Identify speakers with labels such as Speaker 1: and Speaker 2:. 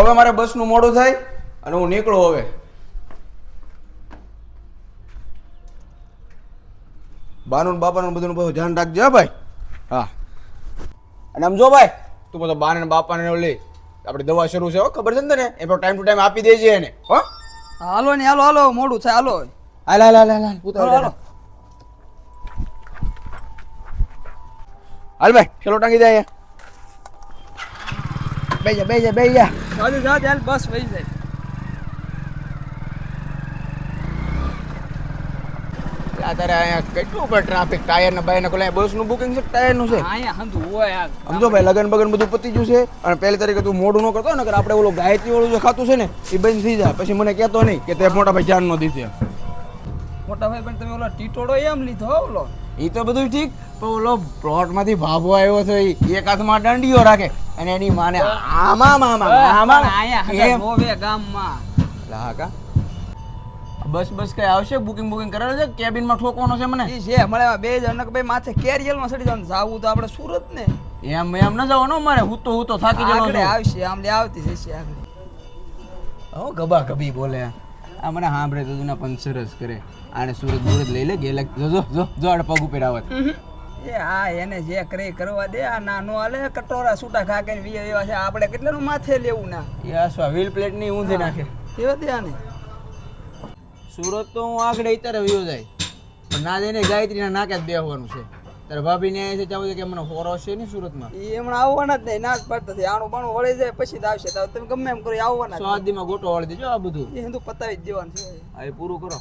Speaker 1: હવે મારે બસનું મોડું થાય અને હું નીકળું હવે. બાનું બાપાનું બધું ધ્યાન રાખજે હા ભાઈ. હા અને આમ જો ભાઈ તું બધો બાને બાપાને લઈ આપણે દવા શરૂ છે ખબર છે ને તને એ ટાઈમ ટુ ટાઈમ આપી દેજે એને. હો
Speaker 2: હાલો ને હાલો મોડું થાય હાલો.
Speaker 1: હાલ હાલ હાલ હાલ ઉતાર
Speaker 2: હાલો
Speaker 1: હાલ ભાઈ ચલો ટાંગી જાય બે જા
Speaker 2: હાલ બસ વહી જાય.
Speaker 1: અત્યારે અહીંયા કેટલું પર ટ્રાફિક ટાયર ને બાયર ને કોલે બસ નું બુકિંગ છે ટાયર નું છે
Speaker 2: અહીંયા હંધુ હોય આ
Speaker 1: સમજો ભાઈ લગન બગન બધું પતી ગયું છે અને પહેલી તારીખે તું મોઢું ન કરતો ને કે આપણે ઓલો ગાયત્રી વાળું જે ખાતું છે ને એ બંધ થઈ જાય પછી મને કહેતો નહીં કે તે મોટા ભાઈ જાન નો દીધે.
Speaker 2: મોટા ભાઈ પણ તમે ઓલો ટીટોડો એમ લીધો ઓલો
Speaker 1: એ તો બધું ઠીક પણ ઓલો પ્લોટ માંથી ભાભો આવ્યો છે એક હાથમાં દંડીઓ રાખે અને એની માને આમાં
Speaker 2: અહીંયા હોવે ગામમાં
Speaker 1: લાકા બસ કઈ આવશે બુકિંગ કરાવે છે કેબિનમાં ઠોકવાનો છે મને
Speaker 2: ઈ છે મળે બે જણ ભાઈ માથે કેરિયરમાં સડી જવાનું જાવું તો આપણે સુરત ને
Speaker 1: એમ ન જવાનું મારે હું તો થાકી જવાનો
Speaker 2: આગળ
Speaker 1: છું.
Speaker 2: આવશે આમ લે આવતી જશે આગળ.
Speaker 1: ઓ ગબા ગબી બોલે આ મને સાંભળે તો ના પણ સરસ કરે આને સુરત બુરત લઈ લે ગેલા જો આડે પગ ઉપર આવત
Speaker 2: એ હા એને જે કરે કરવા દે આ નાનો હાલે કટોરા છૂટા ખા કે એવા છે આપણે કેટલાનું માથે લેવું ના
Speaker 1: એ આ વ્હીલ પ્લેટ ની ઊંધી નાખે
Speaker 2: એવા દે આને
Speaker 1: સુરત તો હું આગળ અત્યારે વયો જાય પણ ના જઈને ગાયત્રીના નાકે જ બેસવાનું છે તારે ભાભી ને છે ચાવું કે મને હોરો છે ને સુરતમાં
Speaker 2: એ હમણાં આવવાના જ નહીં ના જ પડતા આણું બાણું વળી જાય પછી જ આવશે તો તમે ગમે એમ કરી આવવાના
Speaker 1: સ્વાદીમાં ગોટો વાળી દેજો આ બધું
Speaker 2: એ હિન્દુ પતાવી જ દેવાનું છે
Speaker 1: આ એ પૂરું કરો.